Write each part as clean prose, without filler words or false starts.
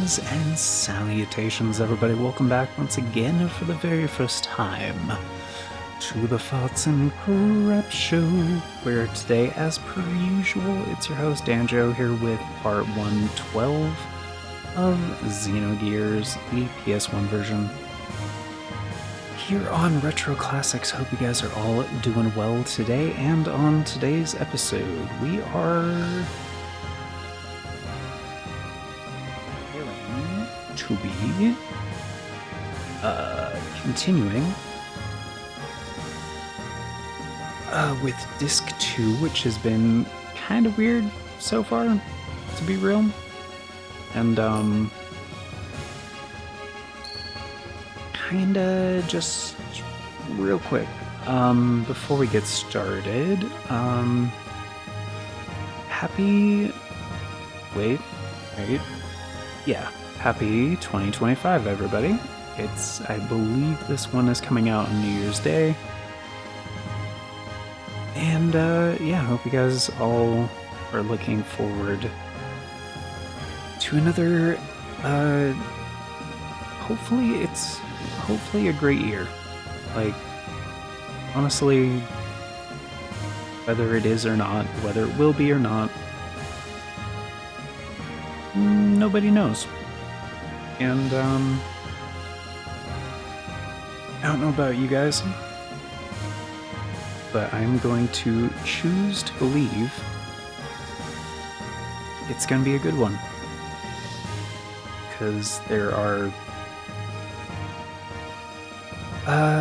Greetings and salutations, everybody. Welcome back once again for the very first time to the Thoughts and Crap Show, where today, as per usual, it's your host, Danjo, here with part 112 of Xenogears, the PS1 version. Here on Retro Classics, hope you guys are all doing well today, and on today's episode, we are to be continuing with Disc 2, which has been kind of weird so far, to be real. And kinda just real quick, before we get started, happy, wait, yeah, happy 2025, everybody. I believe this one is coming out on New Year's Day. And, yeah, hope you guys all are looking forward to another, hopefully a great year. Like, honestly, whether it is or not, whether it will be or not, nobody knows. And, I don't know about you guys, but I'm going to choose to believe it's going to be a good one. Because there are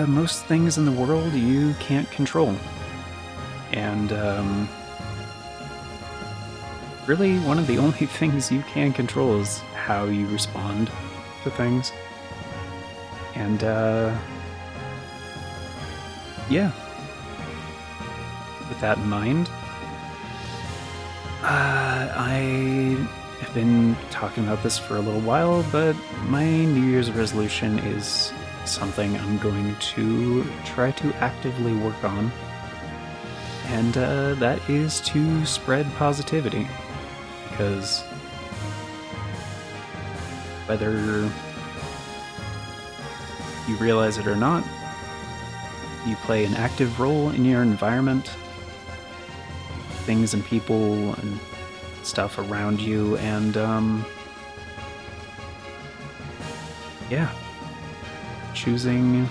most things in the world you can't control. And really one of the only things you can control is how you respond to things. And yeah. With that in mind, I have been talking about this for a little while, but my New Year's resolution is something I'm going to try to actively work on, and that is to spread positivity, because whether you realize it or not, you play an active role in your environment, things and people and stuff around you, and yeah, choosing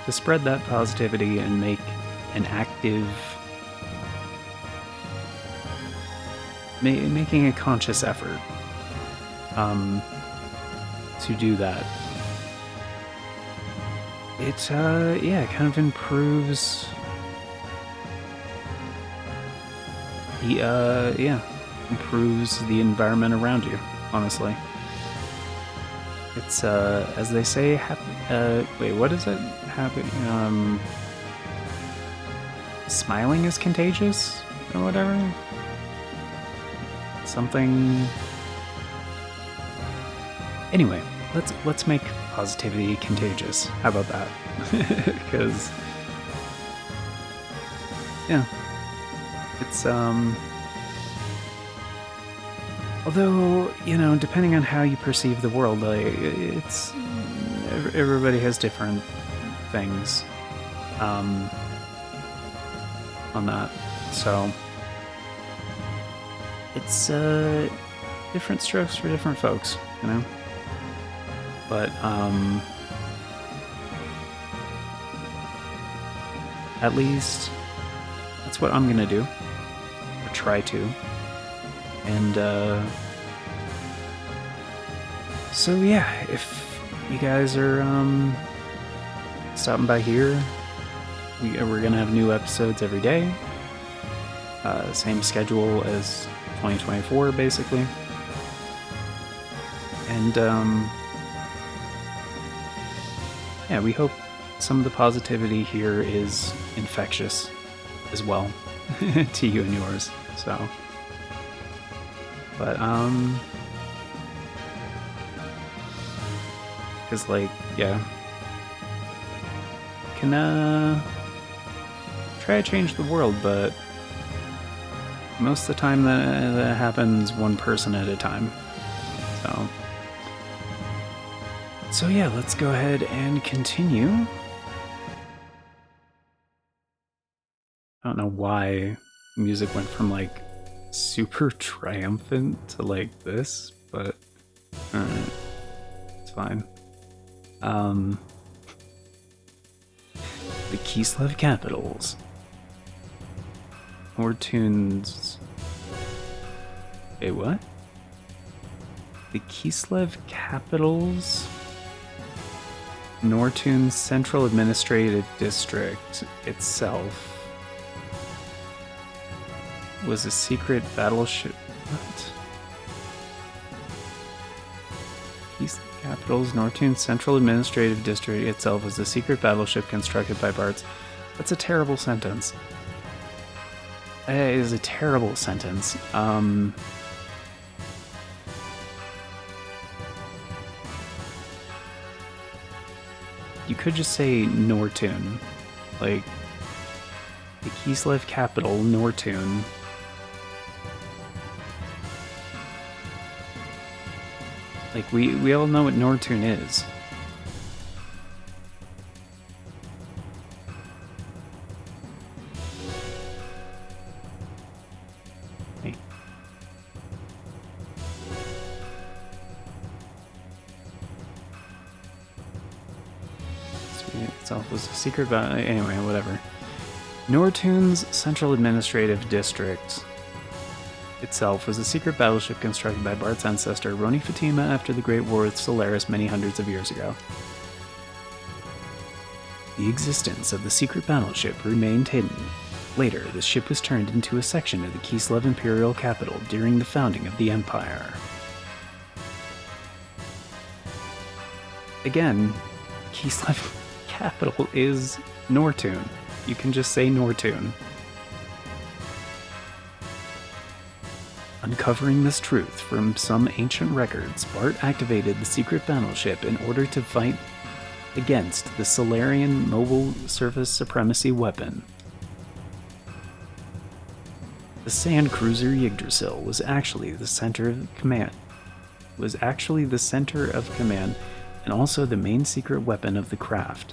to spread that positivity and make an active, making a conscious effort to do that. It yeah, kind of improves the improves the environment around you, honestly. It's as they say, wait, what is it? Smiling is contagious or whatever. Something. Anyway, let's make positivity contagious. How about that? Because yeah, it's although, you know, depending on how you perceive the world, like, it's everybody has different things on that, so it's different strokes for different folks, you know. But at least that's what I'm gonna do, or try to. And so yeah, if you guys are stopping by here, we're gonna have new episodes every day. Same schedule as 2024, basically. And yeah, we hope some of the positivity here is infectious as well to you and yours. So, but because, like, yeah, can try to change the world, but most of the time that happens one person at a time. So So yeah, let's go ahead and continue. I don't know why music went from like super triumphant to like this, but it's fine. The Kislev capitals. Hortunes. Wait, what? The Kislev capitals. Nortun's Central Administrative District itself was a secret battleship. What? Kislev capitals. Nortun's Central Administrative District itself was a secret battleship constructed by Barts. That's a terrible sentence. It is a terrible sentence. You could just say Nortun. Like, the Kislev capital, Nortun. Like, we all know what Nortun is. Hey. Itself was a secret anyway, whatever. Nortun's Central Administrative District itself was a secret battleship constructed by Bart's ancestor Roni Fatima after the Great War with Solaris many hundreds of years ago. The existence of the secret battleship remained hidden. Later, the ship was turned into a section of the Kislev Imperial capital during the founding of the Empire. Again, Kislev capital is Nortun. You can just say Nortun. Uncovering this truth from some ancient records, Bart activated the secret battleship in order to fight against the Solarian mobile surface supremacy weapon. The sand cruiser Yggdrasil was actually the center of command. And also the main secret weapon of the craft.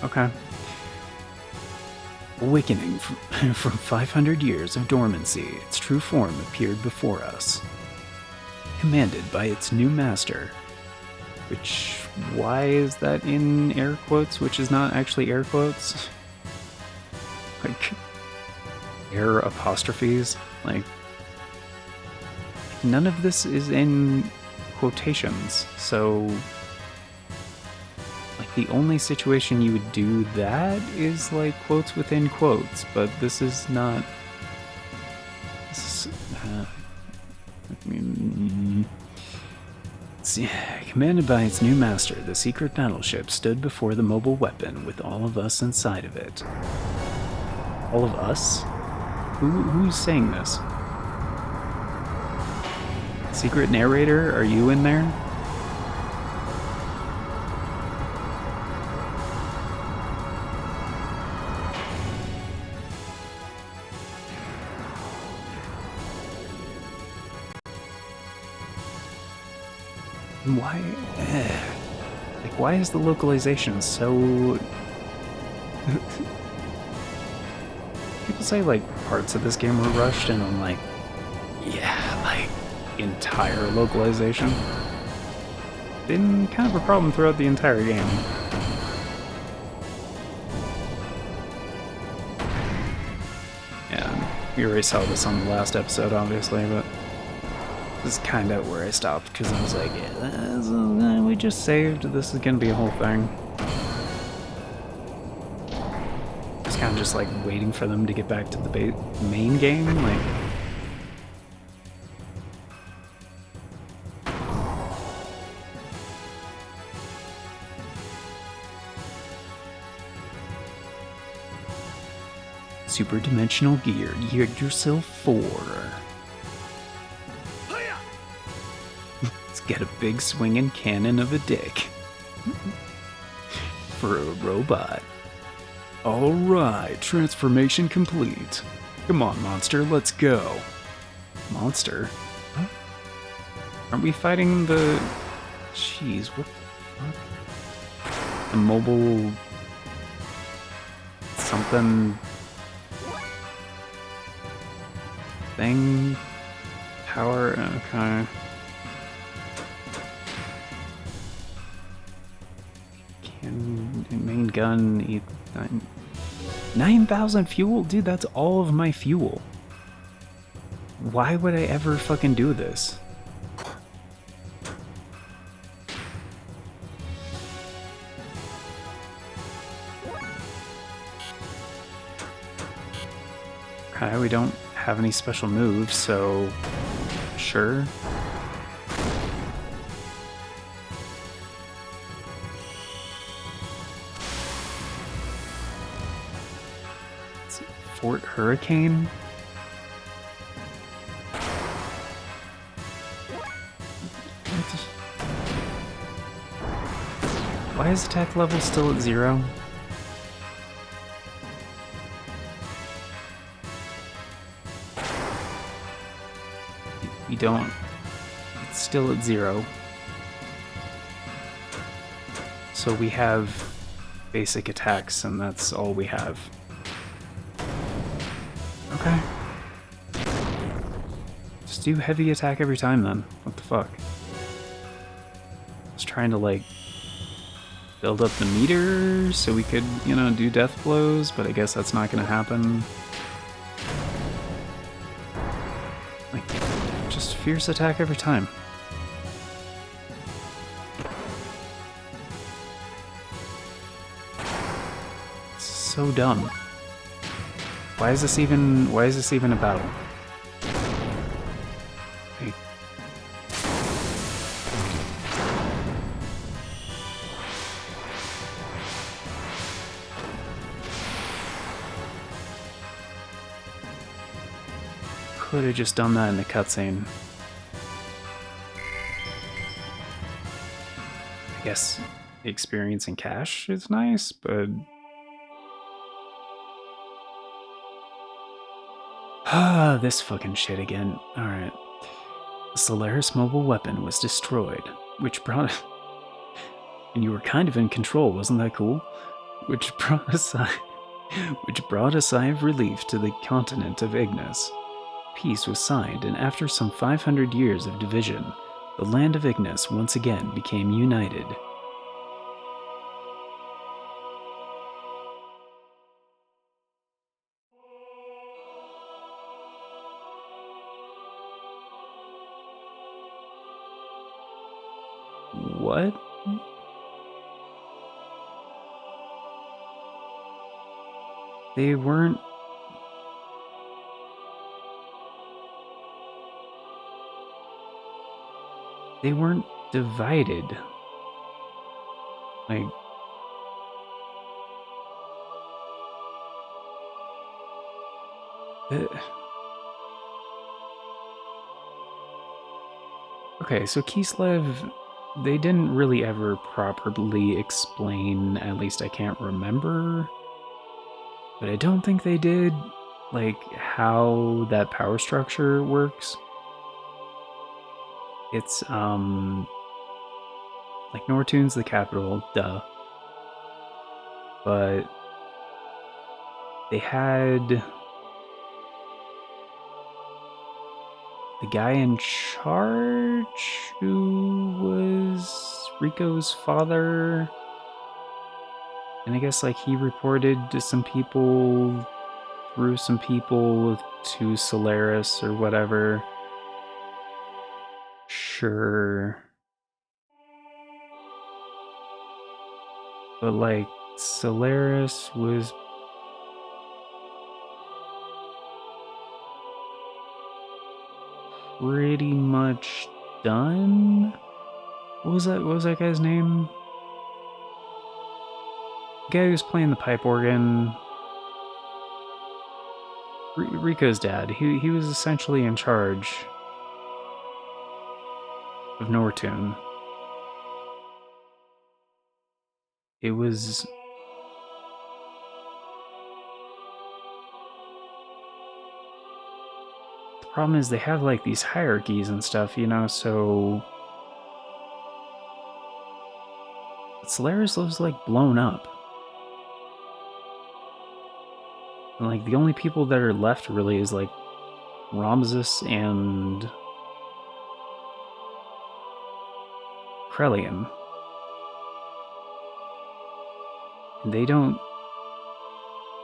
Okay. Awakening from 500 years of dormancy, its true form appeared before us. Commanded by its new master. Which, why is that in air quotes, which is not actually air quotes? Like, air apostrophes? Like, none of this is in quotations, so like the only situation you would do that is like quotes within quotes, but this is not. Commanded by its new master, the secret battleship stood before the mobile weapon with all of us inside of it. All of us? Who's saying this? Secret narrator, are you in there? Why? Like, why is the localization so... People say, like, parts of this game were rushed, and I'm like, yeah, like, entire localization. Been kind of a problem throughout the entire game. Yeah, we already saw this on the last episode, obviously, but this is kind of where I stopped, because I was like, yeah, we just saved, this is gonna be a whole thing. Just kind of just like waiting for them to get back to the main game, like... Super-dimensional gear, Yggdrasil 4. It's got a big swinging cannon of a dick. For a robot. Alright, transformation complete. Come on, monster, let's go. Monster? Huh? Aren't we fighting the... Jeez, what the fuck? The mobile... something... thing? Power? Okay. Main gun... 9,000 fuel? Dude, that's all of my fuel. Why would I ever fucking do this? Okay, we don't have any special moves, so... sure. Fort Hurricane? Why is attack level still at 0? We don't... It's still at 0. So we have basic attacks, and that's all we have. Okay. Just do heavy attack every time then. What the fuck? I was trying to, like, build up the meter so we could, you know, do death blows, but I guess that's not gonna happen. Like, just fierce attack every time. It's so dumb. Why is this even a battle? Like, could have just done that in the cutscene. I guess experiencing cash is nice, but this fucking shit again. Alright. The Solaris mobile weapon was destroyed, which brought... and you were kind of in control, wasn't that cool? Which brought a sigh of relief to the continent of Ignis. Peace was signed, and after some 500 years of division, the land of Ignis once again became united. What? They weren't... They weren't divided. Like... Okay, so Kislev, they didn't really ever properly explain, at least I can't remember, but I don't think they did, like, how that power structure works. It's, like, Nortun's the capital, duh, but they had the guy in charge who was Rico's father, and I guess, like, he reported to some people, through some people, to Solaris or whatever. Sure. But, like, Solaris was... pretty much done? What was that guy's name? The guy who was playing the pipe organ. Rico's dad. He was essentially in charge of Nortune. It was... problem is they have like these hierarchies and stuff, you know, so Solaris was like blown up. And like the only people that are left really is like Ramses and Krelian. And they don't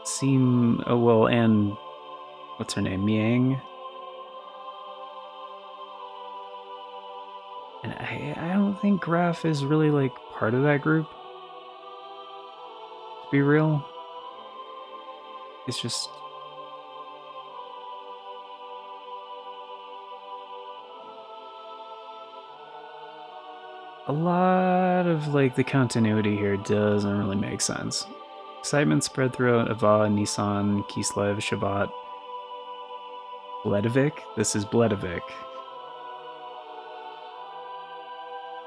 seem... Oh, well, and... What's her name? Miang? And I don't think Graf is really, like, part of that group. To be real. It's just... a lot of, like, the continuity here doesn't really make sense. Excitement spread throughout Ava, Nissan, Kislev, Shabbat. Bledovic? This is Bledovic.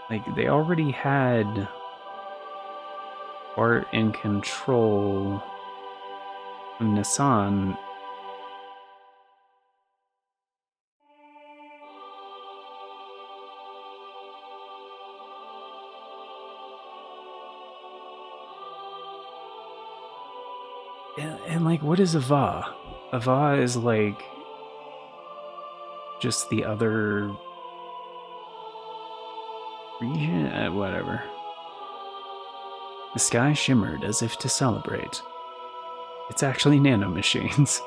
Like, they already had Bart in control of Nissan. And like, what is Ava? Ava is like just the other region? Whatever. The sky shimmered as if to celebrate. It's actually nanomachines.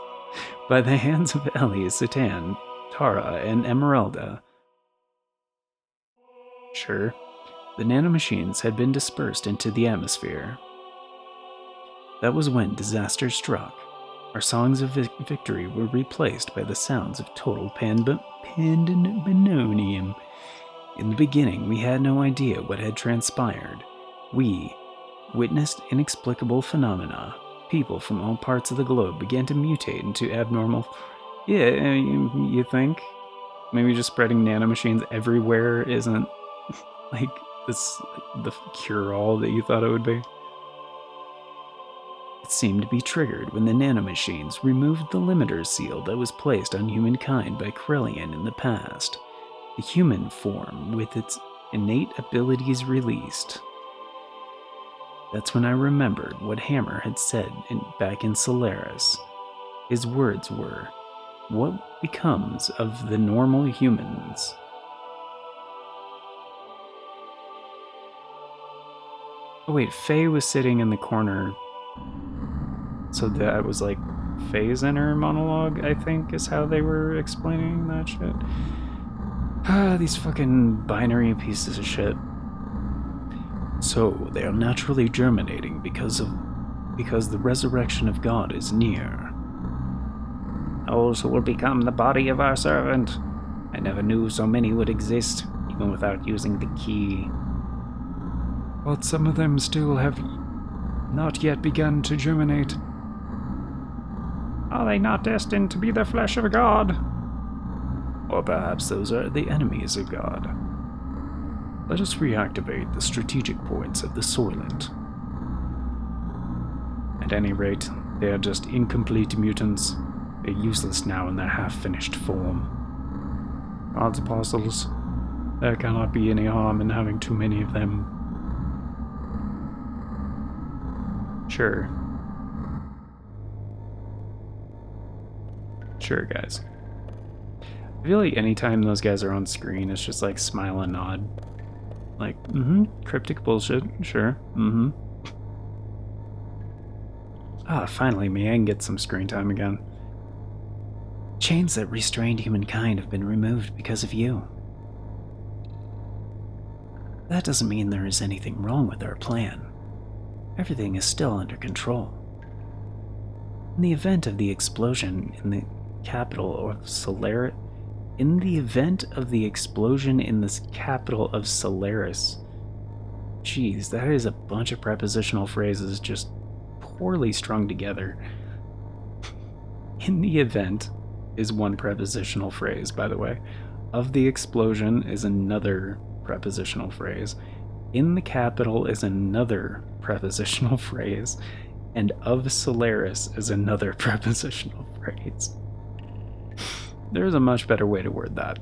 By the hands of Ellie, Satan, Tara, and Emeralda. Sure, the nanomachines had been dispersed into the atmosphere. That was when disaster struck. Our songs of victory were replaced by the sounds of total pandemonium. In the beginning, we had no idea what had transpired. We witnessed inexplicable phenomena. People from all parts of the globe began to mutate into abnormal... Yeah, you think? Maybe just spreading nanomachines everywhere isn't, like, the cure-all that you thought it would be? It seemed to be triggered when the nanomachines removed the limiter seal that was placed on humankind by Krelian in the past. The human form, with its innate abilities released. That's when I remembered what Hammer had said back in Solaris. His words were, "What becomes of the normal humans?" Oh wait, Faye was sitting in the corner. So that was like Faye's inner monologue, I think, is how they were explaining that shit. These fucking binary pieces of shit. So they are naturally germinating because the resurrection of God is near. Those who will become the body of our servant. I never knew so many would exist, even without using the key. But some of them still have not yet begun to germinate. Are they not destined to be the flesh of God? Or perhaps those are the enemies of God. Let us reactivate the strategic points of the Soylent. At any rate, they are just incomplete mutants. They're useless now in their half-finished form. God's apostles, there cannot be any harm in having too many of them. Sure. Sure, guys. I feel like anytime those guys are on screen, it's just like smile and nod. Like, cryptic bullshit, sure, finally, Miang gets some screen time again. Chains that restrained humankind have been removed because of you. That doesn't mean there is anything wrong with our plan. Everything is still under control. In the event of the explosion in the capital of Solaris... In the event of the explosion in this capital of Solaris... Jeez, that is a bunch of prepositional phrases just poorly strung together. In the event is one prepositional phrase, by the way. Of the explosion is another prepositional phrase. In the capital is another prepositional phrase. And of Solaris is another prepositional phrase. There is a much better way to word that.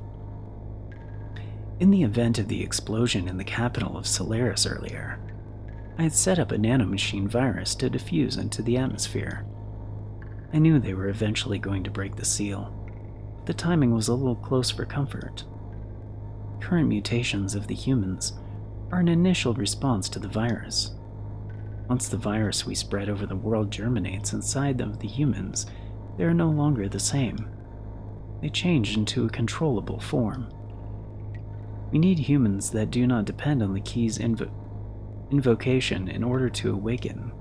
In the event of the explosion in the capital of Solaris earlier, I had set up a nanomachine virus to diffuse into the atmosphere. I knew they were eventually going to break the seal, but the timing was a little close for comfort. Current mutations of the humans are an initial response to the virus. Once the virus we spread over the world germinates inside of the humans, they are no longer the same. They change into a controllable form. We need humans that do not depend on the key's invocation in order to awaken.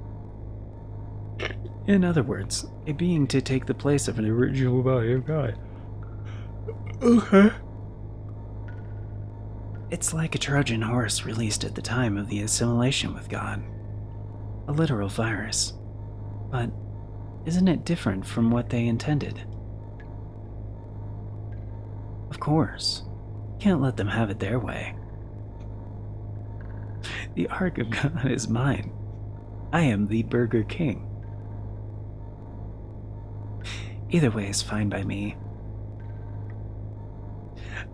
In other words, a being to take the place of an original body of God. Okay. It's like a Trojan horse released at the time of the assimilation with God. A literal virus. But isn't it different from what they intended? Of course. Can't let them have it their way. The Ark of God is mine. I am the Burger King. Either way is fine by me.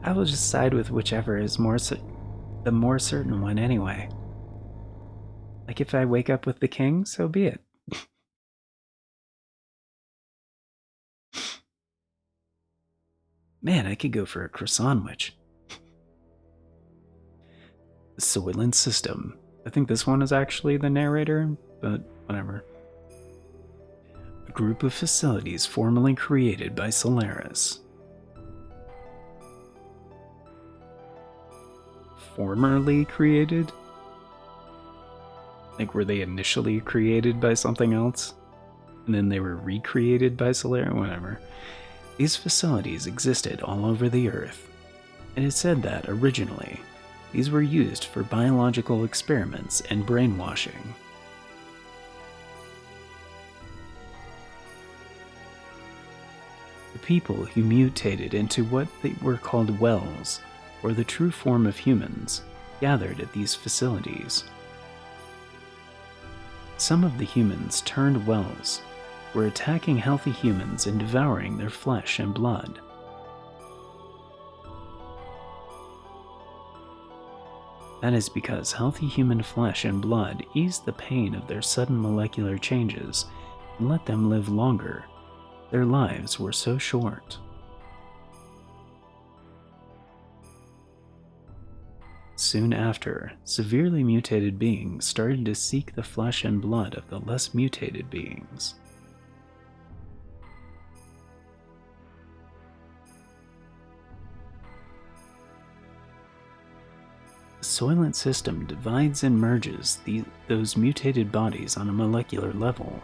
I will just side with whichever is the more certain one anyway. Like if I wake up with the king, so be it. Man, I could go for a croissant witch. The Soylent System. I think this one is actually the narrator, but whatever. A group of facilities formerly created by Solaris. Formerly created? Like, were they initially created by something else? And then they were recreated by Solaris? Whatever. These facilities existed all over the Earth. It is said that, originally, these were used for biological experiments and brainwashing. The people who mutated into what they were called Wells, or the true form of humans, gathered at these facilities. Some of the humans turned Wells were attacking healthy humans and devouring their flesh and blood. That is because healthy human flesh and blood eased the pain of their sudden molecular changes and let them live longer. Their lives were so short. Soon after, severely mutated beings started to seek the flesh and blood of the less mutated beings. The Soylent System divides and merges those mutated bodies on a molecular level.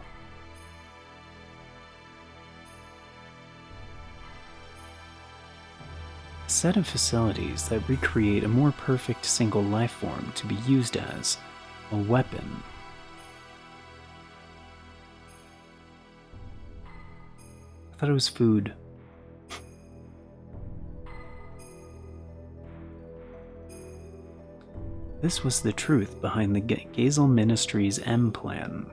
A set of facilities that recreate a more perfect single life form to be used as a weapon. I thought it was food. This was the truth behind the Gazel Ministries' M plan.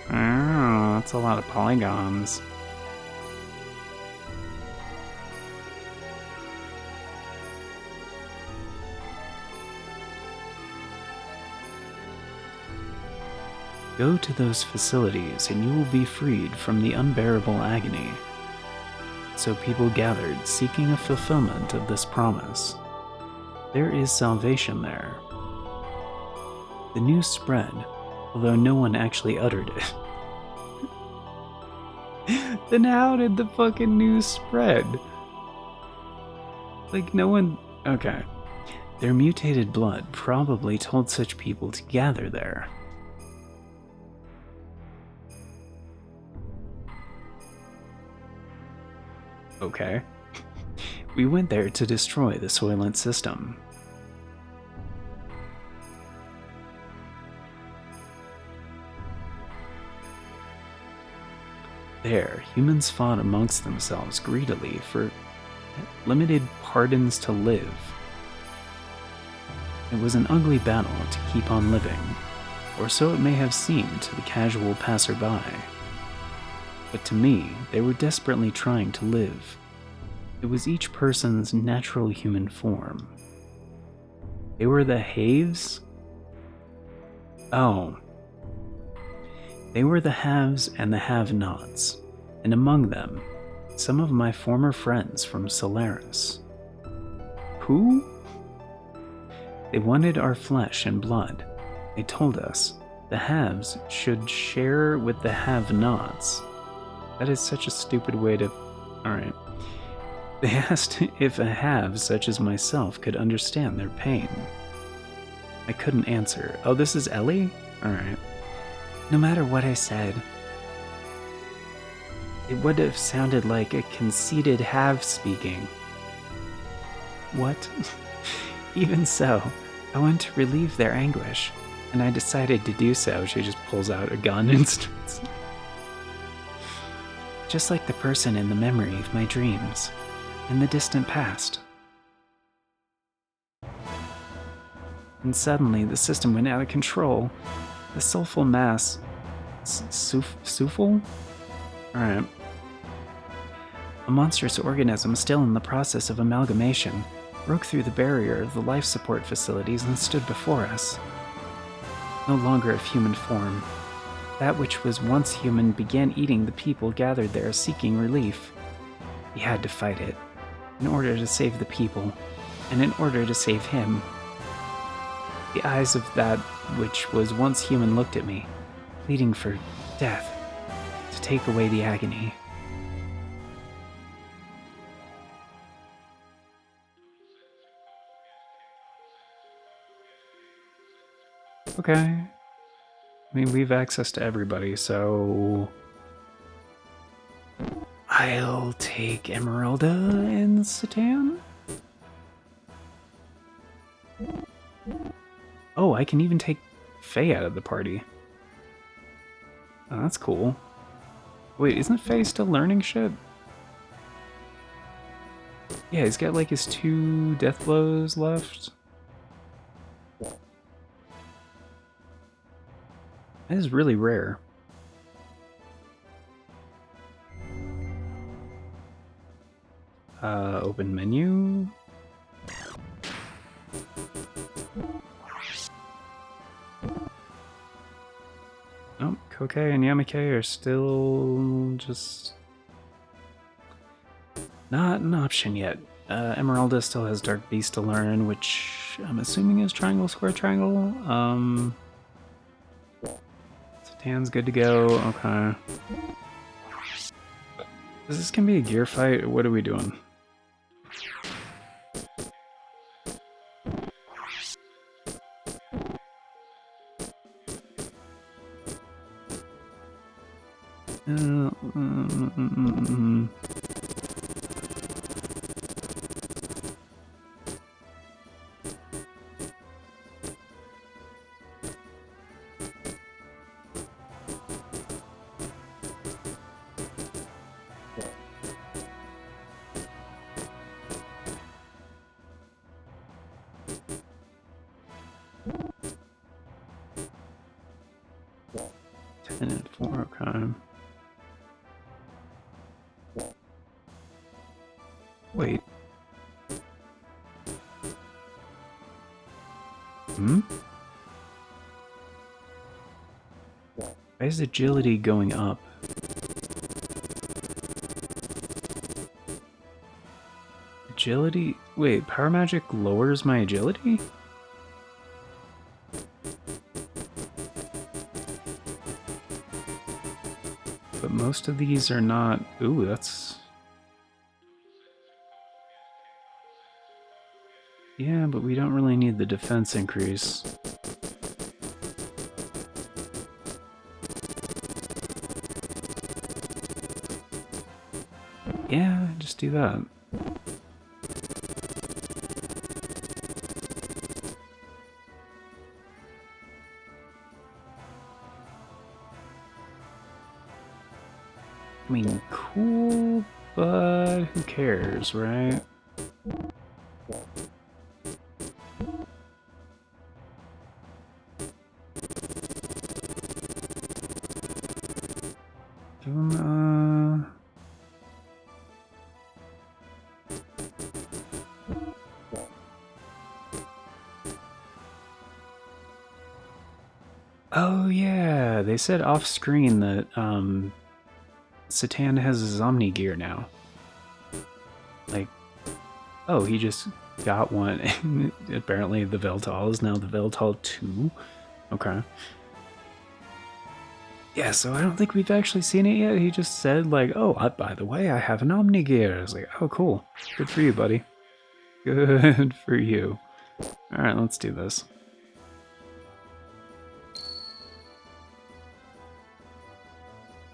Oh, that's a lot of polygons. Go to those facilities and you will be freed from the unbearable agony. So people gathered, seeking a fulfillment of this promise. There is salvation there. The news spread, although no one actually uttered it. Then how did the fucking news spread? Like, no one... Okay. Their mutated blood probably told such people to gather there. Okay. We went there to destroy the Soylent system. There, humans fought amongst themselves greedily for limited pardons to live. It was an ugly battle to keep on living, or so it may have seemed to the casual passerby. But to me, they were desperately trying to live. It was each person's natural human form. They were the haves? Oh. They were the haves and the have-nots, and among them, some of my former friends from Solaris. Who? They wanted our flesh and blood. They told us the haves should share with the have-nots. That is such a stupid way to... Alright. They asked if a have such as myself could understand their pain. I couldn't answer. Oh, this is Ellie? Alright. No matter what I said, it would have sounded like a conceited have speaking. What? Even so, I want to relieve their anguish, and I decided to do so. She just pulls out a gun and starts... Just like the person in the memory of my dreams, in the distant past. And suddenly, the system went out of control. The soulful mass... Soulful? Alright. A monstrous organism still in the process of amalgamation broke through the barrier of the life support facilities and stood before us. No longer of human form. That which was once human began eating the people gathered there seeking relief. He had to fight it, in order to save the people, and in order to save him. The eyes of that which was once human looked at me, pleading for death, to take away the agony. Okay. I mean, we've access to everybody, so... I'll take Emeralda and Satan. Oh, I can even take Faye out of the party. Oh, that's cool. Wait, isn't Faye still learning shit? Yeah, he's got like his 2 death blows left. That is really rare. Open menu. Nope, Koke and Yamake are still just not an option yet. Emeralda still has Dark Beast to learn, which I'm assuming is triangle, square, triangle. Satan's good to go, okay. Is this gonna be a gear fight, or what are we doing? And 4, okay. Wait. Why is agility going up? Agility? Wait, power magic lowers my agility? But most of these are not... Ooh, that's... Yeah, but we don't really need the defense increase. Yeah, just do that. I mean, cool, but who cares, right? Oh yeah, they said off screen that Satan has his Omni-Gear now. Like, oh, he just got one. Apparently the Veltal is now the Veltal 2. Okay. Yeah, so I don't think we've actually seen it yet. He just said, like, oh, by the way, I have an Omni-Gear. I was like, oh, cool. Good for you, buddy. Good for you. Alright, let's do this.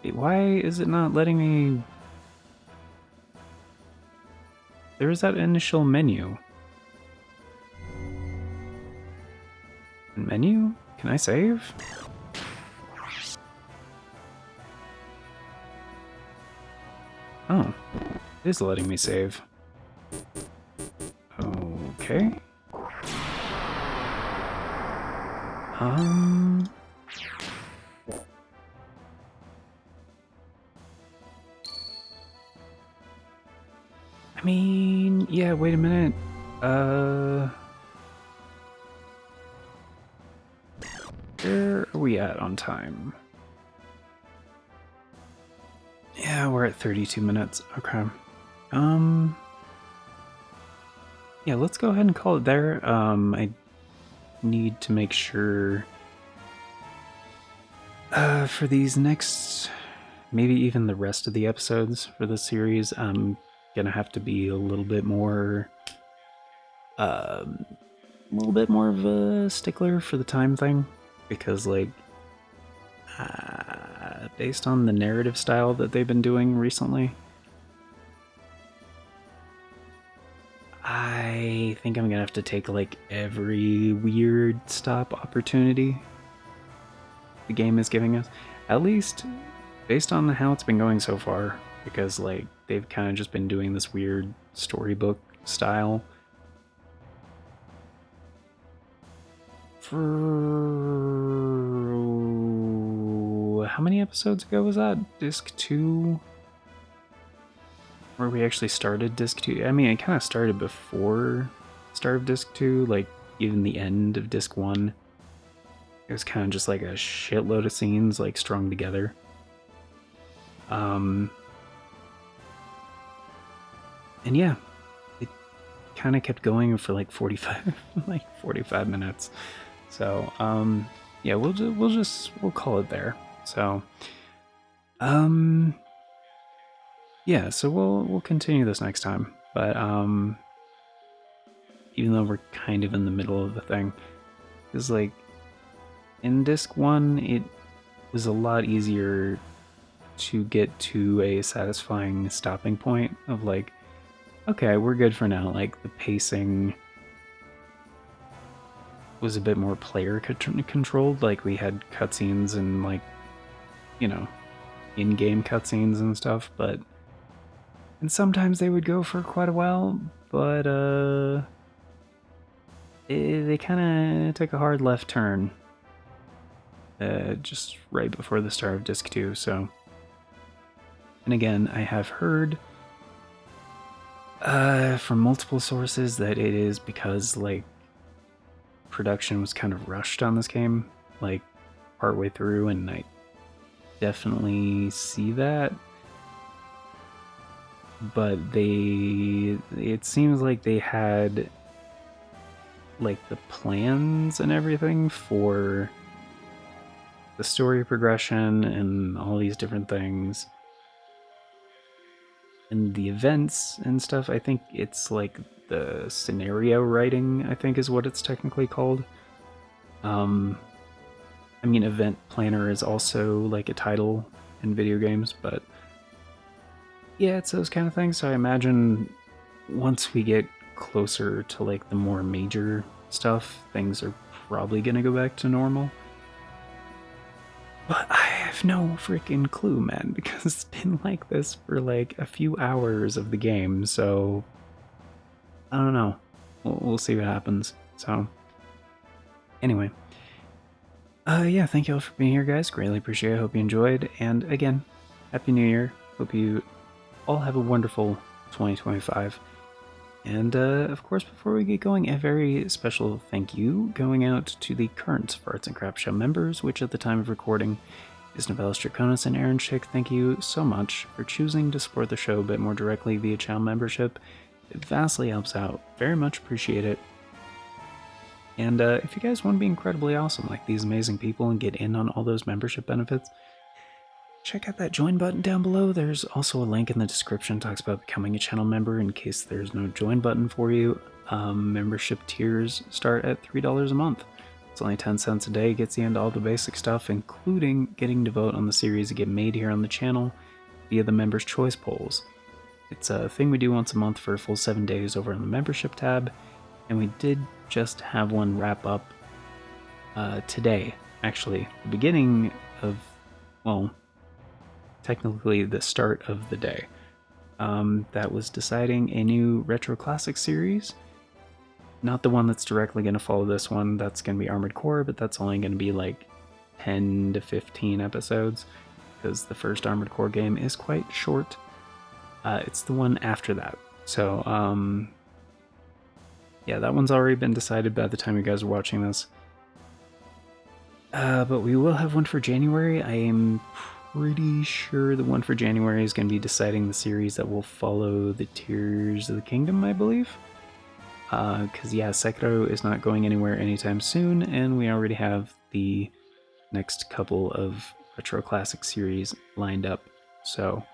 Wait, why is it not letting me... There was that initial menu. Menu? Can I save? Oh, it is letting me save. Okay. I mean, yeah, wait a minute. Where are we at on time? Yeah, we're at 32 minutes. Okay. Yeah, let's go ahead and call it there. I need to make sure for these next, maybe even the rest of the episodes for this series, I'm gonna have to be a little bit more of a stickler for the time thing, because like based on the narrative style that they've been doing recently, I think I'm gonna have to take like every weird stop opportunity the game is giving us, at least based on how it's been going so far, because like they've kind of just been doing this weird storybook style for how many episodes ago was that? Disc 2? Where we actually started Disc 2? I mean, it kind of started before start of Disc 2, like even the end of Disc 1. It was kind of just like a shitload of scenes like strung together. And yeah, it kind of kept going for like 45 minutes. So yeah, we'll call it there. So yeah, so we'll continue this next time. But even though we're kind of in the middle of the thing, is like in Disc 1, it was a lot easier to get to a satisfying stopping point of like, okay, we're good for now. Like the pacing was a bit more player controlled. Like we had cutscenes and like, you know, in-game cutscenes and stuff, and sometimes they would go for quite a while, but they kind of took a hard left turn just right before the start of Disc 2, so... And again, I have heard from multiple sources that it is because, like, production was kind of rushed on this game, like, partway through, and I definitely see that. But it seems like they had, like, the plans and everything for the story progression and all these different things. And the events and stuff, I think it's like the scenario writing, I think is what it's technically called. I mean, event planner is also like a title in video games, but yeah, it's those kind of things. So I imagine once we get closer to like the more major stuff, things are probably gonna go back to normal. But I have no freaking clue, man, because it's been like this for like a few hours of the game, so I don't know. We'll see what happens. So, anyway. Yeah, thank you all for being here, guys. Greatly appreciate it. Hope you enjoyed. And again, Happy New Year. Hope you all have a wonderful 2025. And of course, before we get going, a very special thank you going out to the current Farts and Crap Show members, which at the time of recording is Novellis Draconis and Aaron Schick. Thank you so much for choosing to support the show a bit more directly via channel membership. It vastly helps out. Very much appreciate it. And if you guys want to be incredibly awesome like these amazing people and get in on all those membership benefits, check out that join button down below. There's also a link in the description that talks about becoming a channel member in case there's no join button for you. Membership tiers start at $3 a month. It's only 10 cents a day, gets you into all the basic stuff, including getting to vote on the series that get made here on the channel via the Members' Choice polls. It's a thing we do once a month for a full 7 days over on the membership tab, and we did just have one wrap up today, actually. The beginning of, well, technically the start of the day. That was deciding a new Retro Classic series. Not the one that's directly going to follow this one. That's going to be Armored Core, but that's only going to be like 10 to 15 episodes because the first Armored Core game is quite short. It's the one after that. So, yeah, that one's already been decided by the time you guys are watching this. But we will have one for January. I am pretty sure the one for January is going to be deciding the series that will follow the Tears of the Kingdom, I believe. Because, yeah, Sekiro is not going anywhere anytime soon, and we already have the next couple of Retro Classic series lined up. So,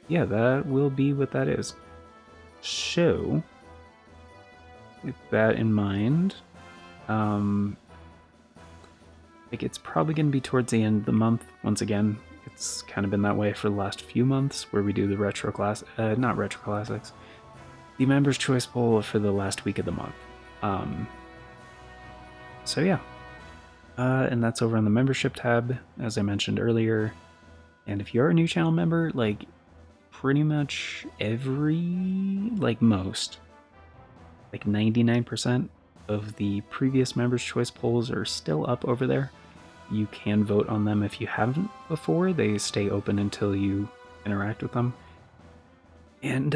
yeah, that will be what that is. So, with that in mind, like it's probably going to be towards the end of the month. Once again, it's kind of been that way for the last few months, where we do the not retro classics, the Members' Choice poll for the last week of the month. So yeah, and that's over on the membership tab, as I mentioned earlier. And if you're a new channel member, like pretty much most, like 99% of the previous Members' Choice polls are still up over there. You can vote on them if you haven't before. They stay open until you interact with them. And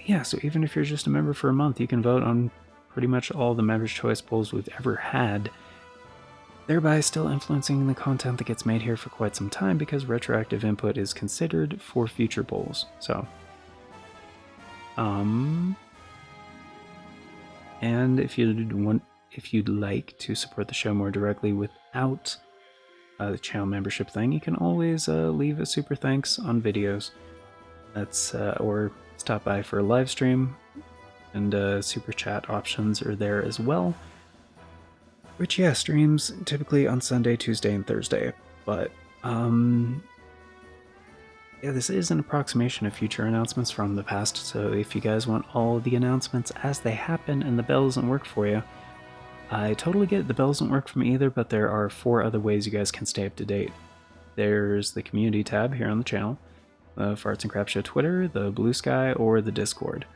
yeah, so even if you're just a member for a month, you can vote on pretty much all the Members' Choice polls we've ever had, thereby still influencing the content that gets made here for quite some time because retroactive input is considered for future polls. So, and if you'd like to support the show more directly without the channel membership thing, you can always leave a super thanks on videos. That's or stop by for a live stream, and super chat options are there as well. Which, yeah, streams typically on Sunday, Tuesday, and Thursday. But yeah, this is an approximation of future announcements from the past, so if you guys want all the announcements as they happen and the bell doesn't work for you, I totally get it. The bell doesn't work for me either, but there are 4 other ways you guys can stay up to date. There's the community tab here on the channel, the Farts and Crap Show Twitter, the Bluesky, or the Discord.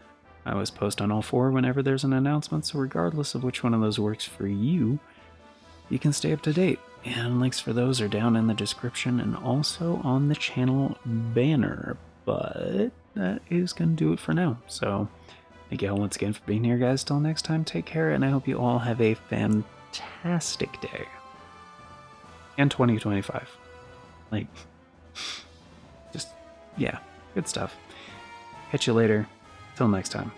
I always post on all 4 whenever there's an announcement, so regardless of which one of those works for you, you can stay up to date. And links for those are down in the description and also on the channel banner. But that is going to do it for now. So thank you all once again for being here, guys. Till next time, take care, and I hope you all have a fantastic day. And 2025. Like, just, yeah, good stuff. Catch you later. Till next time.